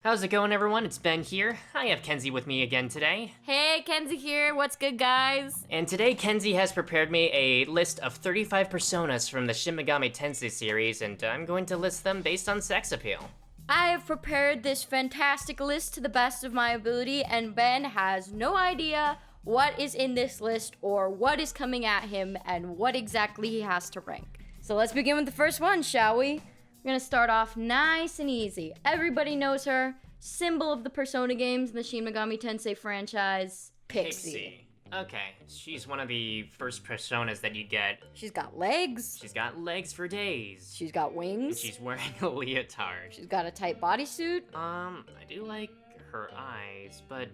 How's it going, everyone? It's Ben here. I have Kenzie with me again today. Hey, Kenzie here. What's good, guys? And today, Kenzie has prepared me a list of 35 personas from the Shin Megami Tensei series, and I'm going to list them based on sex appeal. I have prepared this fantastic list to the best of my ability, and Ben has no idea what is in this list or what is coming at him and what exactly he has to rank. So let's begin with the first one, shall we? We're gonna start off nice and easy. Everybody knows her. Symbol of the Persona games in the Shin Megami Tensei franchise, Pixie. Okay, she's one of the first personas that you get. She's got legs. She's got legs for days. She's got wings. She's wearing a leotard. She's got a tight bodysuit. I do like her eyes, but...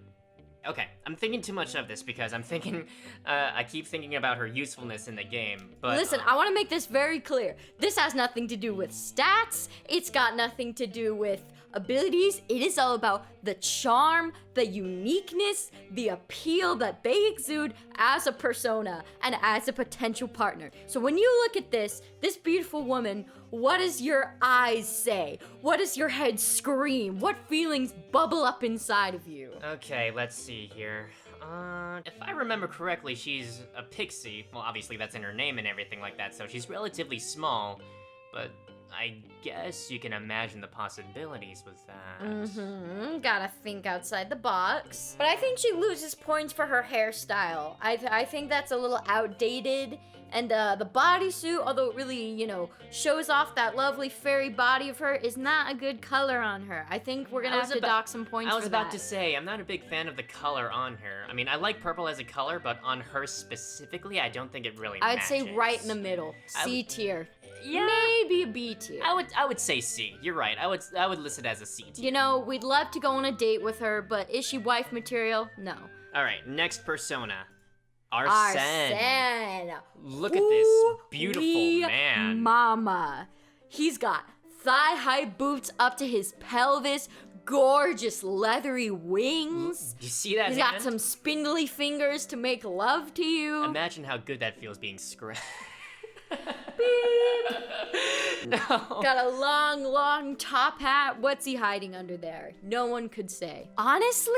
Okay, I'm thinking too much of this because I'm thinking, I keep thinking about her usefulness in the game, but... Listen, I want to make this very clear. This has nothing to do with stats. It's got nothing to do with abilities. It is all about the charm, the uniqueness, the appeal that they exude as a persona and as a potential partner. So when you look at this beautiful woman, what does your eyes say? What does your head scream? What feelings bubble up inside of you? Okay, let's see here. If I remember correctly, she's a pixie. Well, obviously that's in her name and everything like that, so she's relatively small, but I guess you can imagine the possibilities with that. Gotta think outside the box. But I think she loses points for her hairstyle. I think that's a little outdated. And the bodysuit, although it really, shows off that lovely fairy body of her, is not a good color on her. I think we're gonna have to dock some points for that. I was about to say, I'm not a big fan of the color on her. I mean, I like purple as a color, but on her specifically, I don't think it really matches. I'd say right in the middle. C tier. Yeah. Maybe a B tier. I would say C. You're right. I would list it as a C tier. We'd love to go on a date with her, but is she wife material? No. All right, next persona. Arsene. Look at this beautiful man. Mama. He's got thigh-high boots up to his pelvis, gorgeous leathery wings. You see that? He's got some spindly fingers to make love to you. Imagine how good that feels being scratched. No. Got a long top hat. What's he hiding under there? No one could say. Honestly,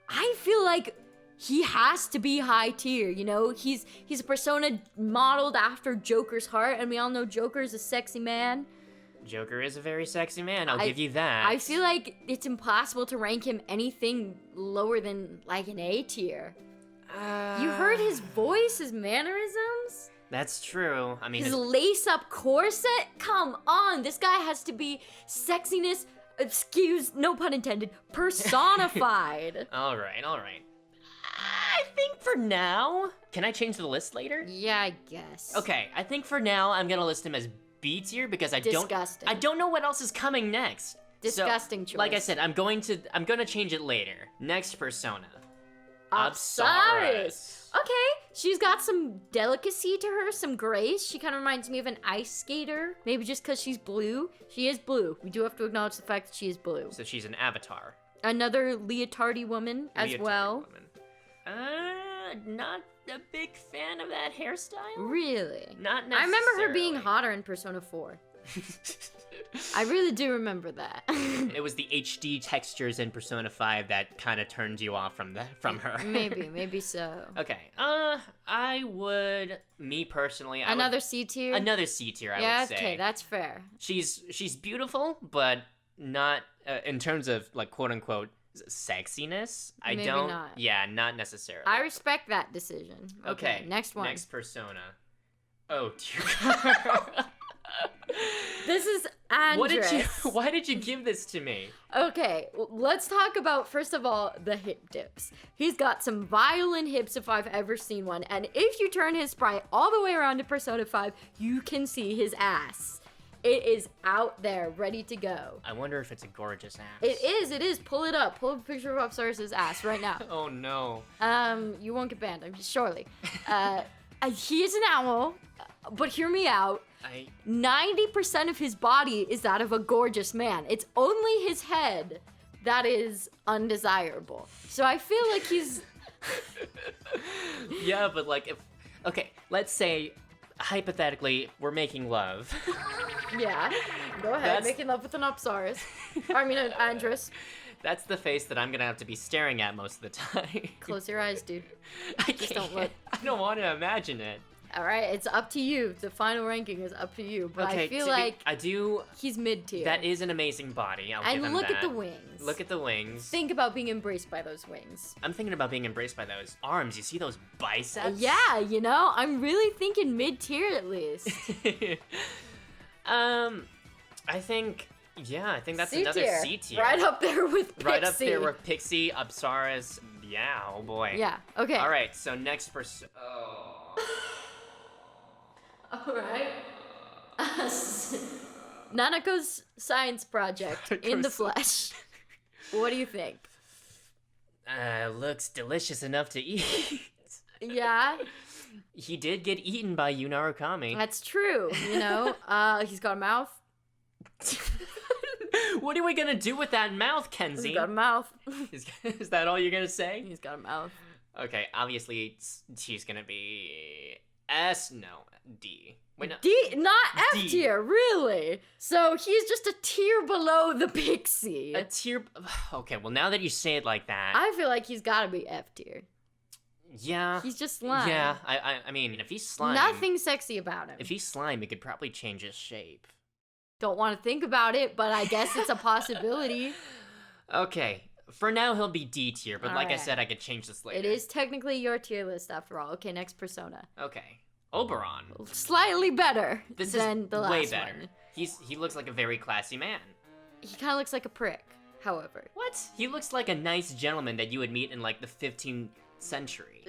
I feel like he has to be high tier, He's a persona modeled after Joker's heart, and we all know Joker's a sexy man. Joker is a very sexy man, I'll give you that. I feel like it's impossible to rank him anything lower than, like, an A tier. You heard his voice, his mannerisms? That's true. I mean, his lace-up corset? Come on, this guy has to be sexiness, no pun intended, personified. All right. I think for now... Can I change the list later? Yeah, I guess. Okay, I think for now I'm gonna list him as B tier because I don't know what else is coming next. Disgusting choice. Like I said, I'm gonna change it later. Next persona. Apsaris. Okay, she's got some delicacy to her, some grace. She kind of reminds me of an ice skater. Maybe just because she's blue. She is blue. We do have to acknowledge the fact that she is blue. So she's an avatar. Another leotardy woman as well. Not a big fan of that hairstyle. Really? Not necessarily. I remember her being hotter in Persona 4. I really do remember that. It was the HD textures in Persona 5 that kind of turned you off from her. Maybe so. Okay. I would, me personally, Another C tier? Another C tier, I would say. Yeah, okay, that's fair. She's beautiful, but not in terms of, like, quote unquote sexiness. Maybe not. Yeah, not necessarily. I respect that decision. Okay, next one. Next persona. Oh dear God. This is Andres. Why did you give this to me? Okay, let's talk about, first of all, the hip dips. He's got some violent hips if I've ever seen one, and if you turn his sprite all the way around to Persona 5, you can see his ass. It is out there, ready to go. I wonder if it's a gorgeous ass. It is. Pull it up. Pull up a picture of Apsaris' ass right now. Oh no. You won't get banned, surely. He is an owl, but hear me out. 90% of his body is that of a gorgeous man. It's only his head that is undesirable. So I feel like he's... Yeah, but like if... Okay, let's say hypothetically, we're making love. Yeah, go ahead, That's- making love with an Apsaris. I mean, an Andress. That's the face that I'm gonna have to be staring at most of the time. Close your eyes, dude. I Just can't. don't look. I don't want to imagine it. All right, it's up to you. The final ranking is up to you. But I feel like I do. he's mid-tier. That is an amazing body. I'll give And him look that. at the wings. Look at the wings. Think about being embraced by those wings. I'm thinking about being embraced by those arms. You see those biceps? Yeah, you know, I'm really thinking mid-tier at least. I think that's C another tier. C tier. Right up there with Pixie. Right up there with Pixie, Apsaris. Yeah, oh boy. Yeah, okay. All right, so next person. Oh. All right. Nanako's science project in the flesh. What do you think? Looks delicious enough to eat. Yeah, He did get eaten by Yunarukami. that's true. You know, he's got a mouth. What are we gonna do with that mouth, Kenzie? He's got a mouth. Is that all you're gonna say? He's got a mouth. Okay, obviously she's gonna be D. Wait, no. D, not F D. tier, really. So he's just a tier below the Pixie. A tier. Okay, well now that you say it like that, I feel like he's gotta be F tier. yeah, He's just slime. yeah. I mean, if he's slime, Nothing sexy about him. If he's slime, he could probably change his shape. Don't want to think about it, but I guess it's a possibility. Okay, for now he'll be D tier, but like I Alright. said, I could change this later. It is technically your tier list after all. Okay, next persona. Okay, Oberon. Slightly better This than is the last way better. one. He looks like a very classy man. He kind of looks like a prick, however. What? He looks like a nice gentleman that you would meet in like the 15th century.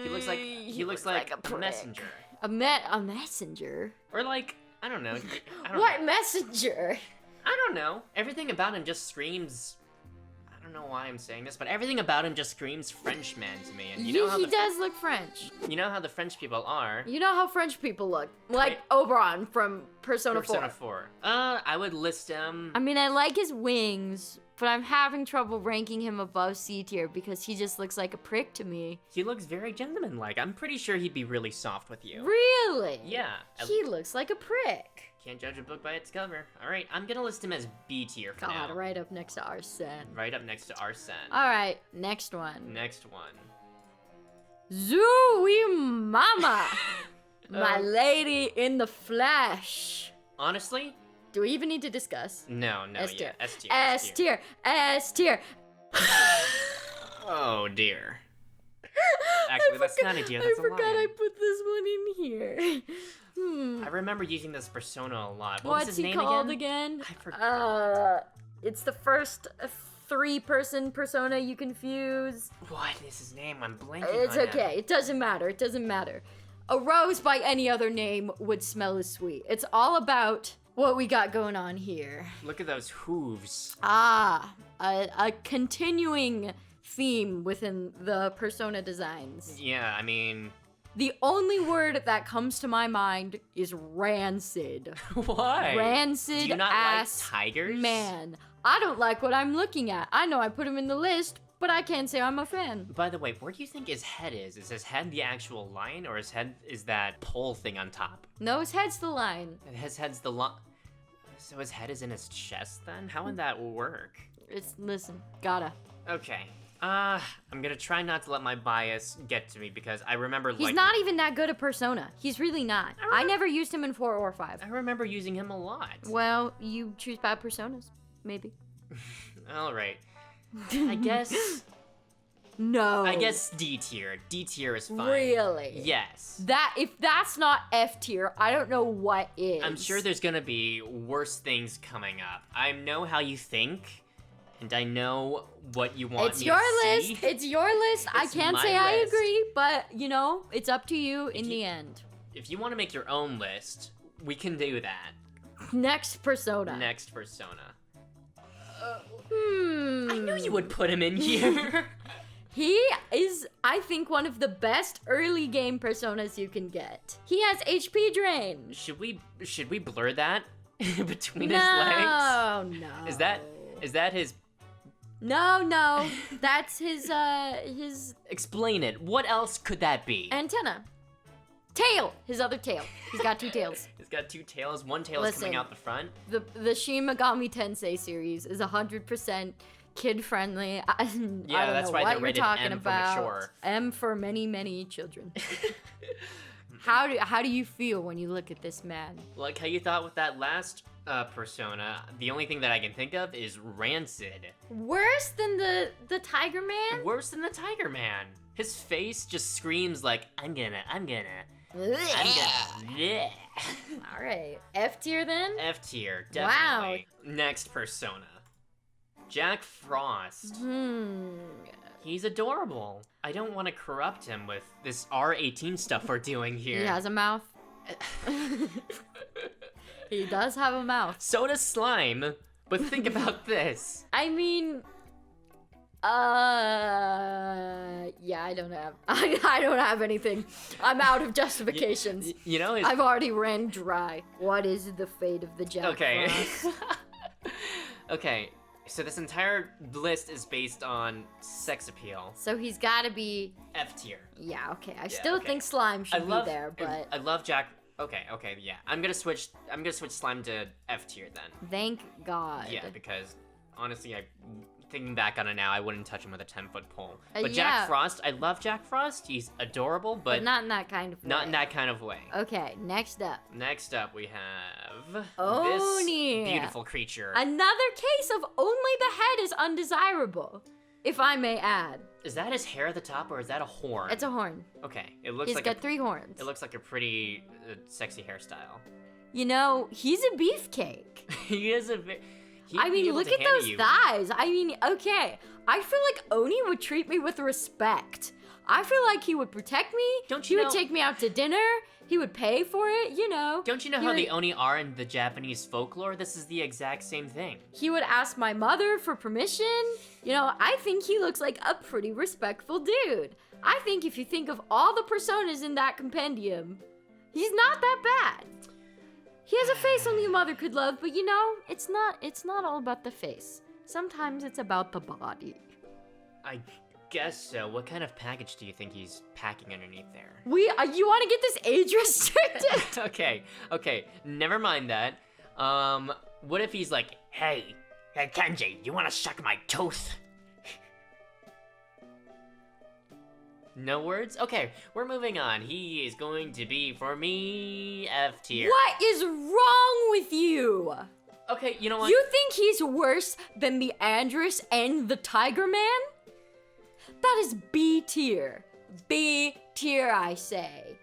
He looks like a prick. messenger, A messenger? or like I don't know. I don't What know. messenger? I don't know. Everything about him just screams. I don't know why I'm saying this, but everything about him just screams Frenchman to me. And you know how he the, does look French. you know how the French people are. You know how French people look. Like Oberon from Persona 4. Persona 4. I would list him. I mean, I like his wings, but I'm having trouble ranking him above C tier because he just looks like a prick to me. He looks very gentlemanlike. I'm pretty sure he'd be really soft with you. Really? Yeah. He looks like a prick. Can't judge a book by its cover. All right, I'm gonna list him as B tier for God, now. right up next to Arsene. Right up next to Arsene. Alright, next one. Next one. Zooey Mama! My Um, lady in the flesh. Honestly, Do we even need to discuss? no, S tier. yeah, S tier. S tier. S tier. Oh dear. Actually, that's not a deer. That's I a forgot lion. I put this one in here. I remember using this persona a lot. What What's was his he name called again? again? I forgot. It's the first three-person persona you can fuse. What is his name? I'm blanking It's on okay. It doesn't matter. It doesn't matter. A rose by any other name would smell as sweet. It's all about what we got going on here. Look at those hooves. A continuing theme within the persona designs. Yeah, I mean, The only word that comes to my mind is rancid. why? Rancid Do you not ass like tigers? man. I don't like what I'm looking at. I know I put him in the list, but I can't say I'm a fan. By the way, where do you think his head is? Is his head the actual lion, or his head is that pole thing on top? No, his head's the line. His head's the So his head is in his chest then? How would that work? Listen, gotta. Okay. I'm gonna try not to let my bias get to me because I remember He's not even that good at Persona. He's really not. I never used him in 4 or 5. I remember using him a lot. Well, you choose bad personas. Maybe. All right. I guess. No. I guess D tier. D tier is fine. Really? Yes. If that's not F tier, I don't know what is. I'm sure there's gonna be worse things coming up. I know how you think, and I know what you want It's me your to list. see. It's your list. I It's can't my say I list. agree, but you know, it's up to you in you- the end. If you want to make your own list, we can do that. Next persona. Next persona. Hmm. I knew you would put him in here. He is, I think, one of the best early game personas you can get. He has HP drain. should we blur that between No, his legs? no. Is that his? No. That's his Explain it. What else could that be? antenna. Tail! His other tail. He's got 2 tails. He's got 2 tails. One tail is coming out the front. The Shin Megami Tensei series is 100% kid-friendly. Yeah, I don't that's know why what they're you're rated talking M for about. mature. M for many, many children. How do you feel when you look at this man? Like how you thought with that last persona, the only thing that I can think of is rancid. Worse than the Tiger Man? Worse than the Tiger Man. His face just screams like, I'm gonna. Yeah. All right. F tier then? F tier, definitely. Wow. Next persona. Jack Frost. He's adorable. I don't want to corrupt him with this R18 stuff we're doing here. He has a mouth. He does have a mouth. So does Slime. But think about this. I mean, yeah, I don't have anything. I'm out of justifications. You know, I've already ran dry. What is the fate of the Jack Frost? Okay, so this entire list is based on sex appeal. So he's gotta be F tier. Yeah, okay. I still think Slime should be there, but I love Jack. Okay, yeah. I'm gonna switch Slime to F tier then. Thank God. Yeah, because honestly, thinking back on it now, I wouldn't touch him with a 10-foot pole. But yeah. Jack Frost, I love Jack Frost. He's adorable, but not in that kind of way. Not in that kind of way. Okay, next up. Next up, we have Oni. This beautiful creature. Another case of only the head is undesirable, if I may add. Is that his hair at the top, or is that a horn? It's a horn. Okay, it looks He's got 3 horns. It looks like a pretty sexy hairstyle. You know, he's a beefcake. He is a. I mean, look at those thighs. I mean, okay. I feel like Oni would treat me with respect. I feel like he would protect me. He would take me out to dinner. He would pay for it, you know. Don't you know how the Oni are in the Japanese folklore? This is the exact same thing. He would ask my mother for permission. You know, I think he looks like a pretty respectful dude. I think if you think of all the personas in that compendium, he's not that bad. He has a face only a mother could love, but you know, it's not all about the face. Sometimes it's about the body. I guess so. What kind of package do you think he's packing underneath there? You want to get this age restricted? Okay, never mind that. What if he's like, hey Kenzie, you want to suck my tooth? No words? Okay, we're moving on. He is going to be, for me, F tier. What is wrong with you? Okay, you know what? You think he's worse than the Andress and the Tiger Man? That is B tier. B tier, I say.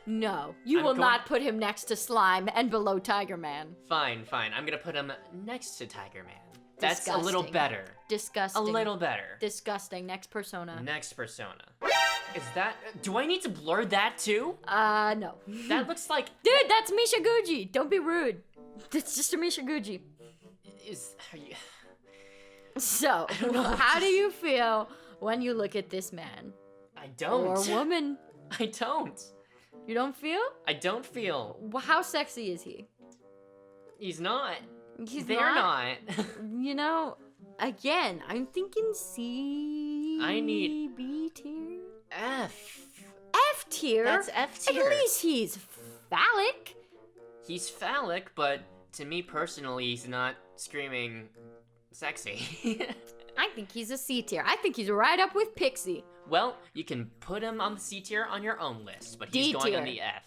No, you will not put him next to Slime and below Tiger Man. Fine. I'm gonna put him next to Tiger Man. That's a little better. Disgusting. A little better. Disgusting. Next persona. Is that... Do I need to blur that too? No. That looks like... Dude, that's Misha Guji. Don't be rude. It's just a Misha Guji. So, how do you feel when you look at this man? I don't. Or woman. I don't. You don't feel? I don't feel. Well, how sexy is he? He's not. They're not. You know, again, I'm thinking C. I need B tier. F tier. That's F tier. At least he's phallic. He's phallic, but to me personally, he's not screaming sexy. I think he's a C tier. I think he's right up with Pixie. Well, you can put him on the C tier on your own list, but he's going on the F.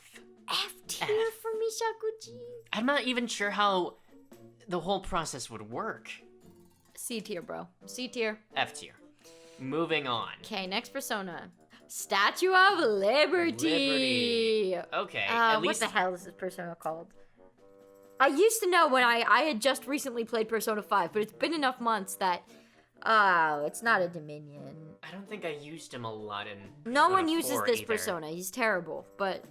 F tier for Mishakuchi. I'm not even sure how the whole process would work. C tier, bro. C tier. F tier. Moving on. Okay, next persona. Statue of Liberty. Okay, what the hell is this persona called? I used to know when I had just recently played Persona 5, but it's been enough months that... it's not a Dominion. I don't think I used him a lot in No one uses this either. persona. He's terrible, but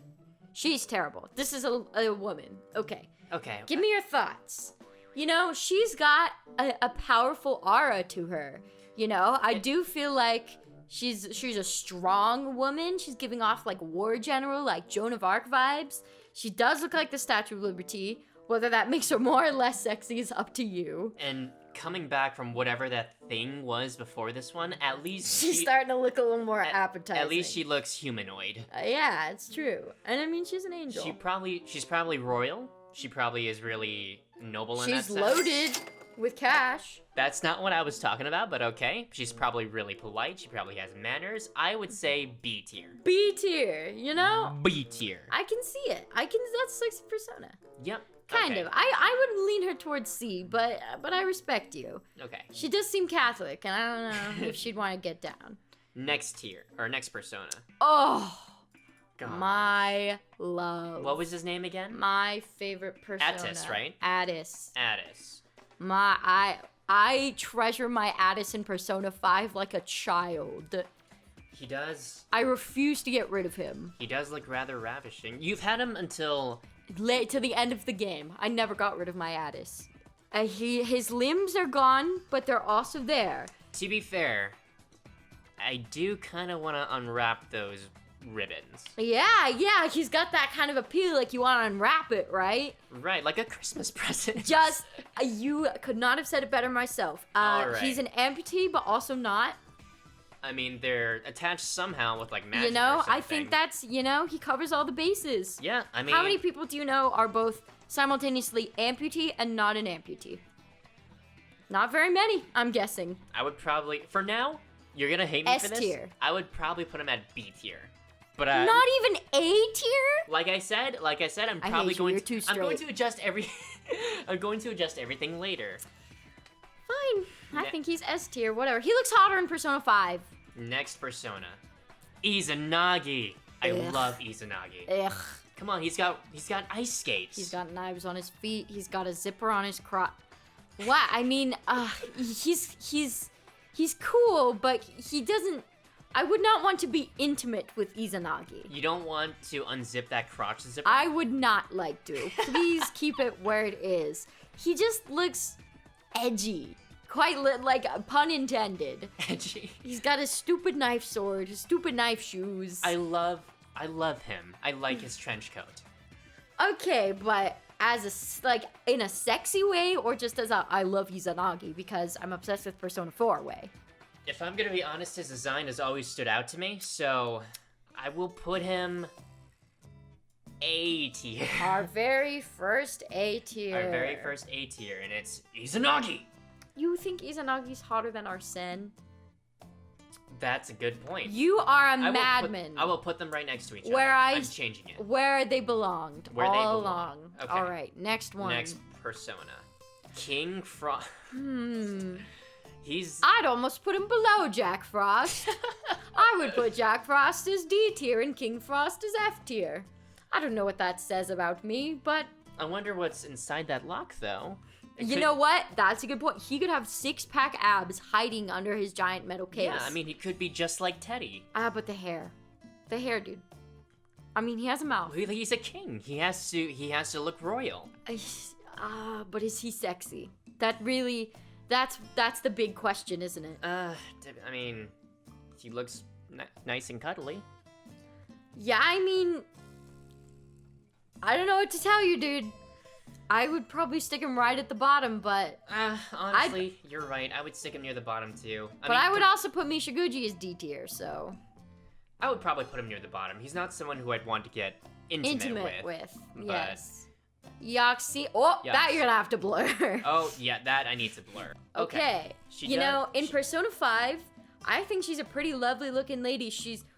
she's terrible. This is a woman. Okay. Give me your thoughts. You know, she's got a powerful aura to her. You know, I do feel like she's a strong woman. She's giving off like war general, like Joan of Arc vibes. She does look like the Statue of Liberty. Whether that makes her more or less sexy is up to you. And coming back from whatever that thing was before this one, at least She's starting to look a little more appetizing. At least she looks humanoid. Yeah, it's true. And I mean, she's an angel. She's probably royal. She probably is really noble in that sense. She's loaded with cash. That's not what I was talking about, but okay. She's probably really polite. She probably has manners. I would say B tier. B tier, you know? B tier. I can see it. That's sexy persona. Yep. Kind okay. of. I would lean her towards C, but I respect you. Okay. She does seem Catholic, and I don't know if she'd want to get down. Next tier, or next persona. Oh, God. My love. What was his name again? My favorite persona. Attis, right? Attis. Attis. I treasure my Attis in Persona 5 like a child. He does. I refuse to get rid of him. He does look rather ravishing. You've had him until... Late to the end of the game. I never got rid of my Attis. His limbs are gone, but they're also there. To be fair, I do kind of want to unwrap those ribbons. Yeah, he's got that kind of appeal, like you want to unwrap it, right? Right, like a Christmas present. Just, you could not have said it better myself. All right. He's an amputee, but also not. I mean, they're attached somehow with, like, magic You know, or something. I think that's, he covers all the bases. Yeah, I mean... How many people do you know are both simultaneously amputee and not an amputee? Not very many, I'm guessing. I would probably... For now, you're gonna hate me for this. S-tier. I would probably put him at B tier. But, not even A tier? Like I said, I'm I probably hate you, going you're to... too I'm going straight. to adjust I'm going to adjust everything later. Fine. I think he's S tier, whatever. He looks hotter in Persona 5. Next persona. Izanagi. I Ugh. love Izanagi. Ugh. Come on, he's got ice skates. He's got knives on his feet. He's got a zipper on his crotch. What? I mean, he's cool, but he doesn't... I would not want to be intimate with Izanagi. You don't want to unzip that crotch zipper? I would not like to. Please keep it where it is. He just looks edgy. Quite like, pun intended. Edgy. He's got a stupid knife sword, his stupid knife shoes. I love him. I like his trench coat. Okay, but as in a sexy way, or just as I love Izanagi because I'm obsessed with Persona 4 way? If I'm gonna be honest, his design has always stood out to me, so I will put him A tier. Our very first A tier. Our very first A tier, and it's Izanagi. You think Izanagi's hotter than Arsene? That's a good point. You are a madman. I will put them right next to each other. I'm changing it. Where they belonged. Where they belong. Along. Okay. All right, next one. Next persona. King Frost. He's... I'd almost put him below Jack Frost. I would put Jack Frost as D tier and King Frost as F tier. I don't know what that says about me, but... I wonder what's inside that lock, though. You know what? That's a good point. He could have six-pack abs hiding under his giant metal case. Yeah, I mean, he could be just like Teddy. But the hair. The hair, dude. I mean, he has a mouth. He's a king. He has to look royal. But is he sexy? That's the big question, isn't it? I mean, he looks nice and cuddly. Yeah, I mean, I don't know what to tell you, dude. I would probably stick him right at the bottom, but... honestly, you're right. I would stick him near the bottom, too. I would also put Mishiguchi as D tier, so... I would probably put him near the bottom. He's not someone who I'd want to get intimate with. Yes. Yoxi... Oh, that you're gonna have to blur. Oh, yeah, that I need to blur. Okay. In Persona 5, I think she's a pretty lovely looking lady.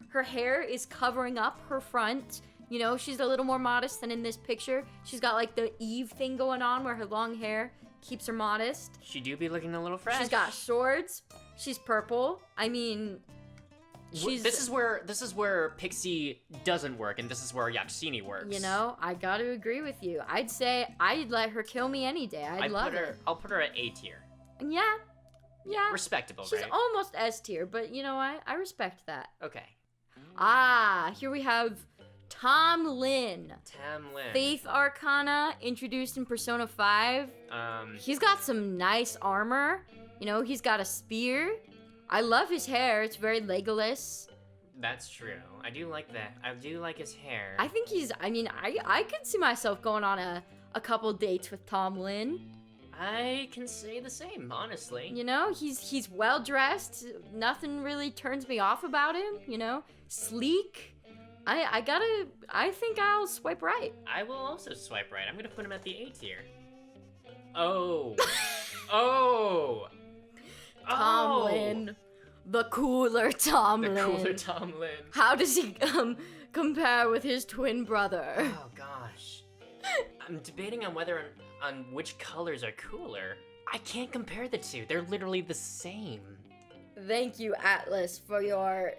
Her hair is covering up her front. You know, she's a little more modest than in this picture. She's got like the Eve thing going on where her long hair keeps her modest. She do be looking a little fresh. She's got swords. She's purple. I mean, This is where Pixie doesn't work, and this is where Yoshitsune works. You know, I gotta agree with you. I'd say I'd let her kill me any day. I'd love it. I'll put her at A tier. Yeah. Respectable, She's right? almost S tier, but you know, I respect that. Okay. Here we have Tom Lin. Faith Arcana, introduced in Persona 5. He's got some nice armor. You know, he's got a spear. I love his hair. It's very Legolas. That's true. I do like that. I do like his hair. I think I could see myself going on a couple dates with Tom Lin. I can say the same, honestly. You know, he's well dressed. Nothing really turns me off about him. You know, sleek. I think I'll swipe right. I will also swipe right. I'm gonna put him at the A tier. Oh. Oh. Tomlin. The cooler Tomlin. The cooler Tomlin. How does he compare with his twin brother? Oh gosh. I'm debating on whether on which colors are cooler. I can't compare the two. They're literally the same. Thank you, Atlas, for your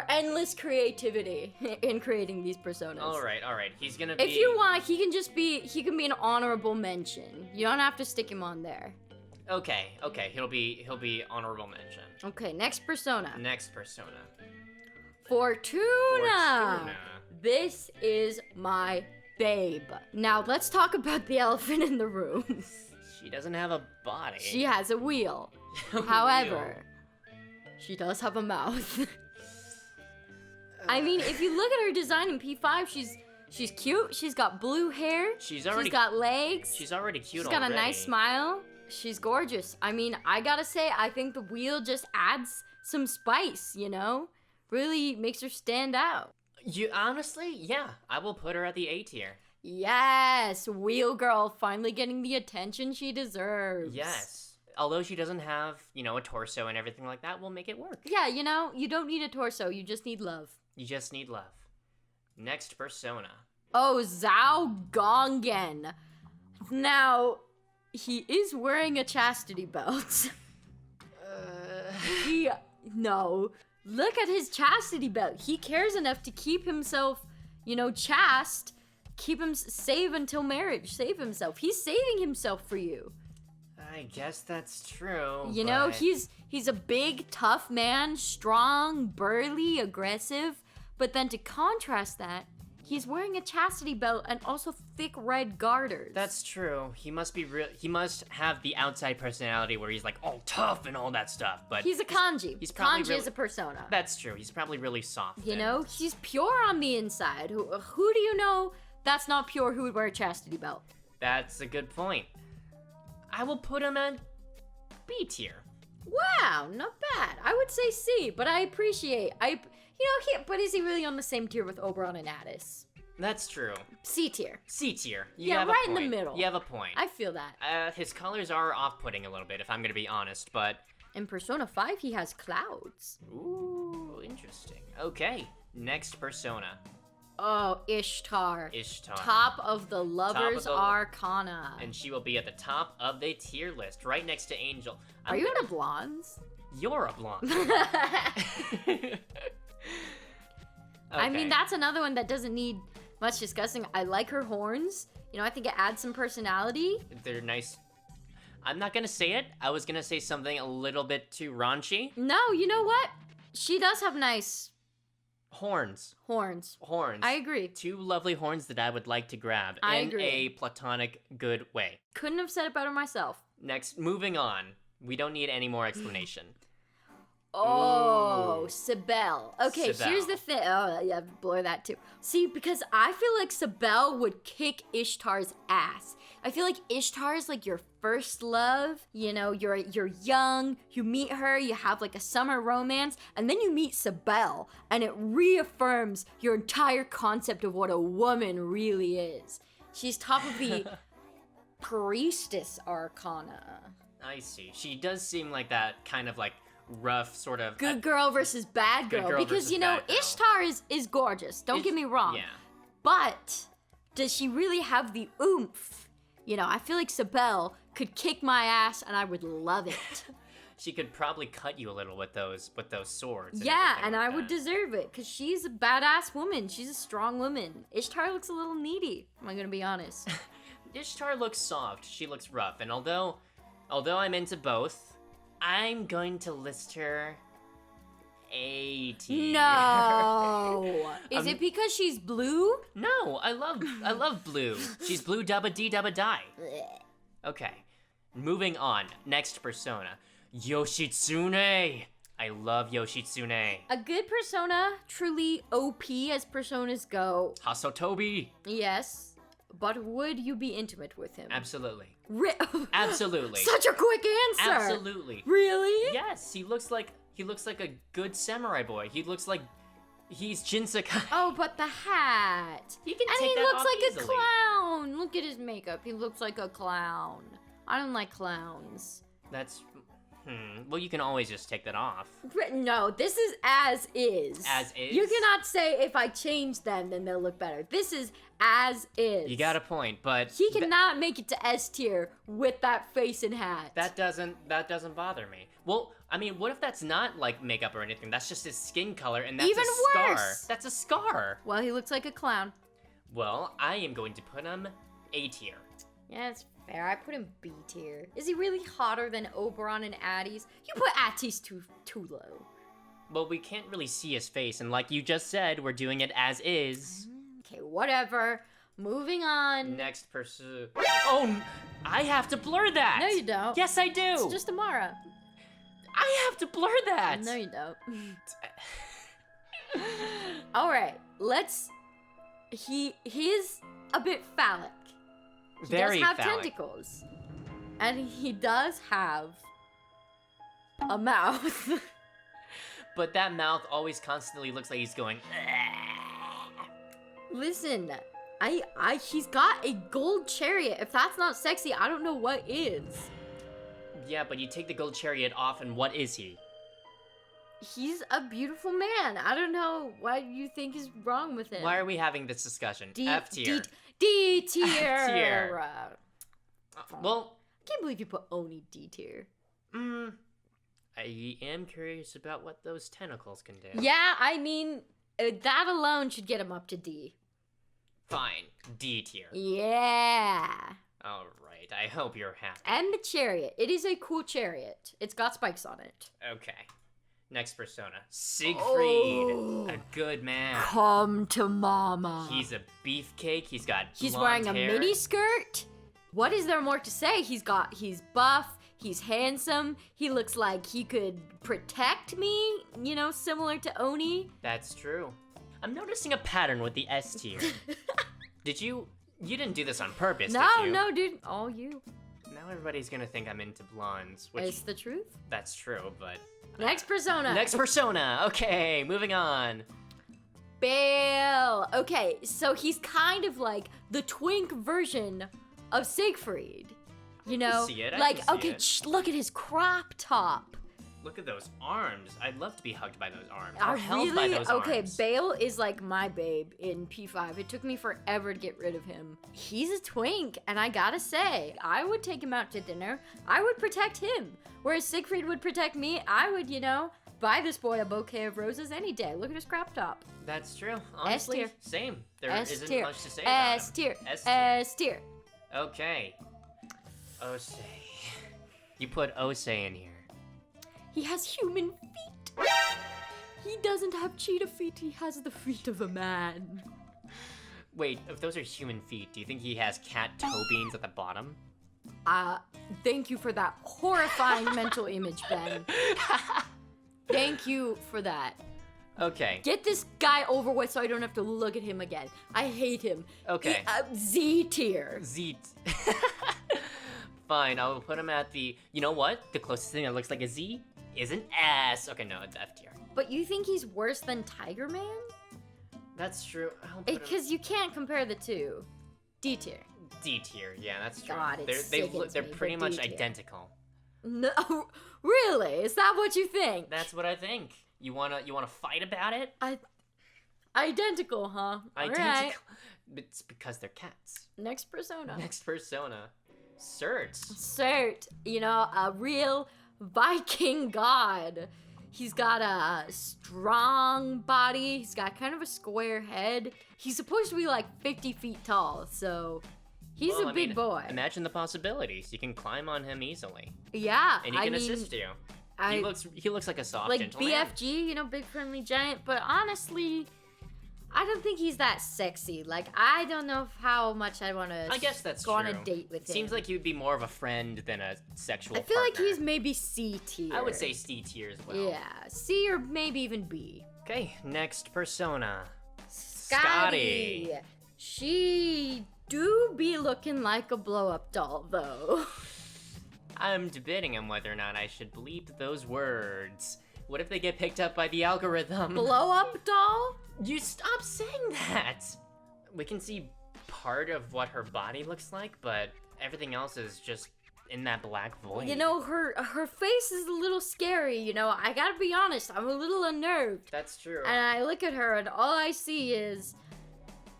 endless creativity in creating these personas. All right. He's gonna be. If you want, he can be an honorable mention. You don't have to stick him on there. Okay. He'll be honorable mention. Okay, next persona. Fortuna. This is my babe. Now let's talk about the elephant in the room. She doesn't have a body. She has a wheel. However, she does have a mouth. I mean, if you look at her design in P5, she's cute. She's got blue hair. She's got legs. She's already cute. She's got a nice smile. She's gorgeous. I mean, I gotta say, I think the wheel just adds some spice, you know? Really makes her stand out. You honestly, yeah, I will put her at the A tier. Yes, wheel girl finally getting the attention she deserves. Yes. Although she doesn't have, a torso and everything like that, we'll make it work. Yeah, you don't need a torso, you just need love. You just need love. Next persona. Oh, Zao Gongan. Now, he is wearing a chastity belt. No. Look at his chastity belt. He cares enough to keep himself, chaste. Keep him safe until marriage. Save himself. He's saving himself for you. I guess that's true. He's a big, tough man, strong, burly, aggressive. But then to contrast that, he's wearing a chastity belt and also thick red garters. That's true. He must be he must have the outside personality where he's like all tough and all that stuff. But he's a kanji. Kanji is a persona. That's true. He's probably really soft. He's pure on the inside. Who do you know that's not pure who would wear a chastity belt? That's a good point. I will put him at B tier. Wow, not bad. I would say C, but I appreciate. But is he really on the same tier with Oberon and Addis? That's true. C tier. C tier. Right in the middle. You have a point. I feel that. His colors are off-putting a little bit, if I'm gonna be honest, but... In Persona 5, he has clouds. Ooh, interesting. Okay, next persona. Oh, Ishtar. Top of the Lover's Arcana. And she will be at the top of the tier list, right next to Angel. Are you into blondes? You're a blonde. Okay. I mean, that's another one that doesn't need much discussing. I like her horns. I think it adds some personality. They're nice. I'm not gonna say it. I was gonna say something a little bit too raunchy. No, you know what? She does have nice... Horns. I agree. Two lovely horns that I would like to grab in a platonic good way. Couldn't have said it better myself. Next, moving on. We don't need any more explanation. Oh, Sibel. Okay, here's the thing. Oh, yeah, blur that too. See, because I feel like Sibel would kick Ishtar's ass. I feel like Ishtar is like your first love. You're young, you meet her, you have like a summer romance, and then you meet Sibel, and it reaffirms your entire concept of what a woman really is. She's top of the Priestess Arcana. I see. She does seem like that kind of like rough sort of good girl versus bad girl, because Ishtar is gorgeous, don't get me wrong, but does she really have the oomph? I feel like Sibel could kick my ass and I would love it. She could probably cut you a little with those swords. And I would deserve it, because she's a badass woman. She's a strong woman. Ishtar looks a little needy, am I gonna be honest. Ishtar looks soft, she looks rough, and although I'm into both, I'm going to list her A tier. No. Is it because she's blue? No, I love blue. She's blue dubba dee dubba die. Okay. Moving on. Next persona. Yoshitsune. I love Yoshitsune. A good persona, truly OP as personas go. Hasotobi. Yes. but would you be intimate with him? Absolutely. Absolutely. Absolutely. Such a quick answer. Absolutely. Really? Yes, he looks like a good samurai boy. He looks like he's Jinsakai. Oh, but the hat. He can And take he that looks off like easily. a clown. Look at his makeup. He looks like a clown. I don't like clowns. That's well, you can always just take that off. No, this is as is. As is? You cannot say if I change them, then they'll look better. This is as is. You got a point, but He cannot make it to S tier with that face and hat. that doesn't bother me. Well, I mean, what if that's not like makeup or anything? That's just his skin color, and that's Even a scar. worse. That's a scar. Well, he looks like a clown. Well, I am going to put him A tier. Yeah, it's fair. I put him B tier. Is he really hotter than Oberon and Addie's? You put Addie's too low. Well, we can't really see his face, and like you just said, we're doing it as is. Okay, whatever. Moving on. Next person. Oh, I have to blur that. No, you don't. Yes, I do. It's just Amara. I have to blur that. No, you don't. All right, let's. He's a bit phallic. He Very does have phallic. tentacles, and he does have a mouth. But that mouth always constantly looks like he's going. Listen, he's got a gold chariot. If that's not sexy, I don't know what is. Yeah, but you take the gold chariot off, and what is he? He's a beautiful man. I don't know what you think is wrong with him. Why are we having this discussion? F tier. D tier. F tier. Well, I can't believe you put Oni D tier. I am curious about what those tentacles can do. Yeah, I mean, that alone should get him up to D. Fine, D tier. Yeah. All right, I hope you're happy. And the chariot. It is a cool chariot. It's got spikes on it. Okay. Next persona, Siegfried, Oh. a good man. Come to mama. He's a beefcake. He's got He's blonde wearing a hair. mini skirt. What is there more to say? He's buff. He's handsome. He looks like he could protect me, you know, similar to Oni. That's true. I'm noticing a pattern with the S tier. You didn't do this on purpose, did you? No, dude. All you. Now everybody's gonna think I'm into blondes, which It's the truth. that's true, but... Next persona. Next persona. Okay, moving on. Bale. Okay, so he's kind of like the twink version of Siegfried. You know, see it, I like can see okay, it. look at his crop top. Look at those arms. I'd love to be hugged by those arms. I Or held by really those okay. arms. Bale is like my babe in P5. It took me forever to get rid of him. He's a twink, and I gotta say, I would take him out to dinner. I would protect him, whereas Siegfried would protect me. I would, you know, buy this boy a bouquet of roses any day. Look at his crop top. That's true. Honestly, tier. Same. There S isn't tier. much to say about S him. tier. S tier. S tier. Okay. Ose. You put Ose in here. He has human feet. He doesn't have cheetah feet. He has the feet of a man. Wait, if those are human feet, do you think he has cat toe beans at the bottom? Thank you for that horrifying mental image, Ben. Thank you for that. Okay. Get this guy over with so I don't have to look at him again. I hate him. Okay. Z tier. Z. Fine, I'll put him at the... You know what? The closest thing that looks like a Z is an S. Okay, no, it's F tier. But you think he's worse than Tiger Man? That's true. I'll put him... Because you can't compare the two. D tier. D tier, yeah, that's true. God, it sickens they're me, pretty but much D tier. identical. No, really? Is that what you think? That's what I think. You wanna fight about it? Identical, huh? Identical. Alright. It's because they're cats. Next persona. Next persona. Certs. Cert, you know, a real Viking god. He's got a strong body. He's got kind of a square head. He's supposed to be like 50 feet tall, so he's Well, a big boy. Imagine the possibilities. You can climb on him easily, Yeah, and he can assist you. He looks like a soft, like gentle man. BFG, you know, big friendly giant. But honestly, I don't think he's that sexy. Like, I don't know how much I want to. I guess that's go true. on a date with him. Seems like he would be more of a friend than a sexual. I feel like partner. he's she C tier. I would say C tier as well. Yeah, C or maybe even B. Okay, next persona. Scotty. She do be looking like a blow-up doll, though. I'm debating on whether or not I should bleep those words. What if they get picked up by the algorithm? Blow-up doll? You stop saying that! We can see part of what her body looks like, but everything else is just in that black void. You know, her face is a little scary, you know. I gotta be honest, I'm a little unnerved. That's true. And I look at her and all I see is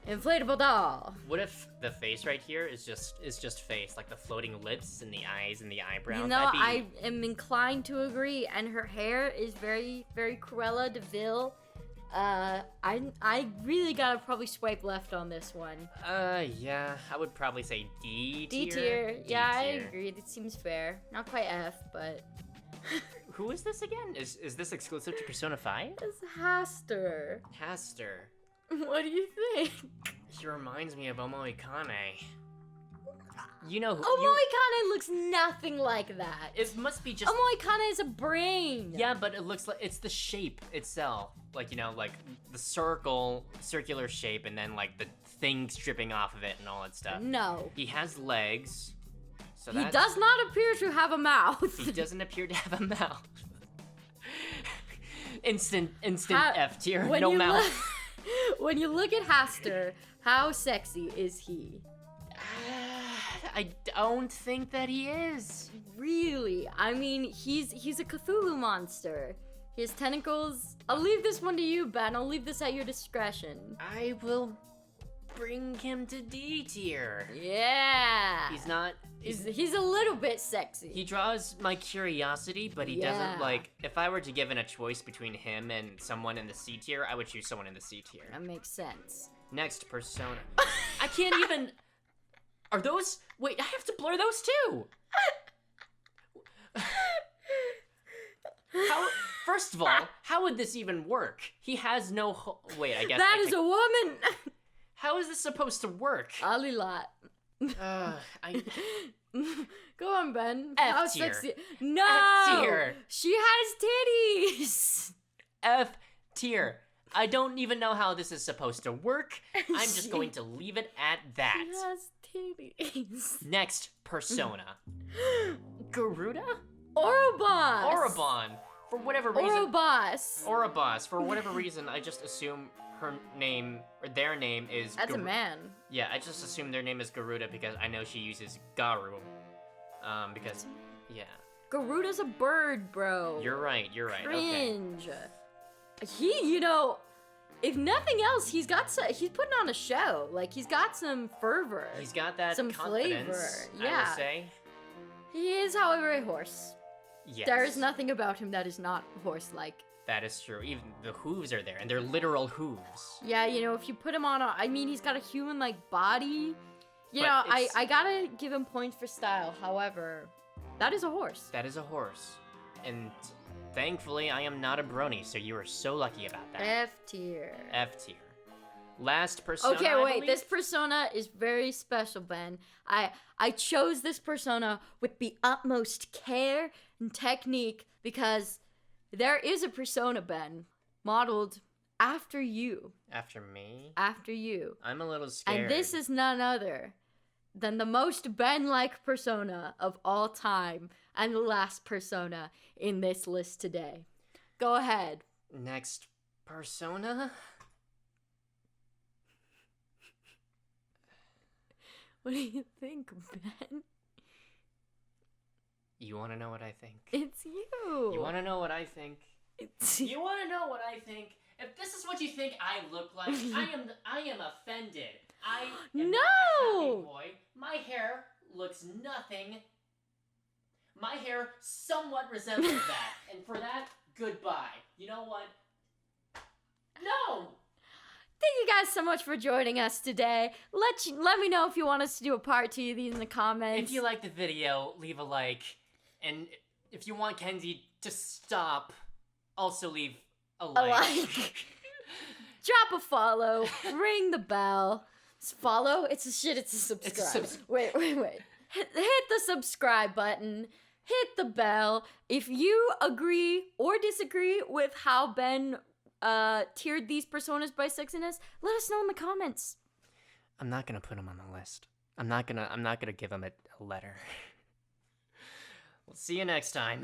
inflatable doll. What if the face right here is just face, like the floating lips and the eyes and the eyebrows? You know, I am inclined to agree, and her hair is very, very Cruella de Vil. I really gotta probably swipe left on this one. Yeah, I would probably say D tier. D tier. Yeah, I agree. That seems fair. Not quite F, but. Who is this again? Is this exclusive to Persona 5? It's Haster. Haster. What do you think? He reminds me of Omoikane. You know who? Omoikane looks nothing like that. It must be just. Omoikane is a brain. Yeah, but it looks like it's the shape itself. Like, you know, like the circular shape, and then like the thing stripping off of it and all that stuff. No. He has legs. So he does not appear to have a mouth. He doesn't appear to have a mouth. Instant F tier. No mouth. When you look at Haster, how sexy is he? I don't think that he is. Really? I mean, he's a Cthulhu monster. He has tentacles. I'll leave this one to you, Ben. I'll leave this at your discretion. I will bring him to D tier. Yeah. He's not. He's a little bit sexy. He draws my curiosity, but he doesn't, like, if I were to given a choice between him and someone in the C tier, I would choose someone in the C tier. That makes sense. Next, Persona. I can't even... Are those... Wait, I have to blur those too! First of all, how would this even work? He has no... Wait, I guess... That is a woman! How is this supposed to work? Alilat. Go on, Ben. F tier. Sexy. No! F tier. She has titties! F tier. I don't even know how this is supposed to work. I'm just going to leave it at that. She has titties. Next, Persona. Garuda? Ouroboros. Ouroboros. For whatever reason. Ouroboros. Ouroboros. For whatever reason, I just assume her name, or their name is... That's a man. Yeah, I just assume their name is Garuda because I know she uses Garu. Because, yeah. Garuda's a bird, bro. You're right, Cringe. Okay. He, you know, if nothing else, he's putting on a show. Like, he's got some fervor. He's got that some confidence, flavor. Yeah. I would say. He is, however, a horse. Yes. There is nothing about him that is not horse-like. That is true. Even the hooves are there, and they're literal hooves. Yeah, you know, if you put him on I mean, he's got a human-like body. You know, I gotta give him points for style. However, that is a horse. That is a horse. And thankfully, I am not a brony, so you are so lucky about that. F tier. F tier. Last persona. Okay, I wait. believe? This persona is very special, Ben. I chose this persona with the utmost care and technique because there is a persona, Ben, modeled after you. After me? After you. I'm a little scared. And this is none other than the most Ben-like persona of all time and the last persona in this list today. Go ahead. Next persona? What do you think, Ben? You want to know what I think? It's you. You want to know what I think? It's You want to know what I think? If this is what you think I look like, I am offended. I am not a happy boy. My hair looks nothing. My hair somewhat resembles that, and for that, goodbye. You know what? No. Thank you guys so much for joining us today. Let me know if you want us to do a part 2 of these in the comments. If you liked the video, leave a like. And if you want Kenzie to stop, also leave a like. Drop a follow. Ring the bell. Follow? It's a subscribe. Wait. Hit the subscribe button. Hit the bell. If you agree or disagree with how Ben tiered these personas by sexiness, let us know in the comments. I'm not gonna put him on the list. I'm not gonna give him a letter. We'll see you next time.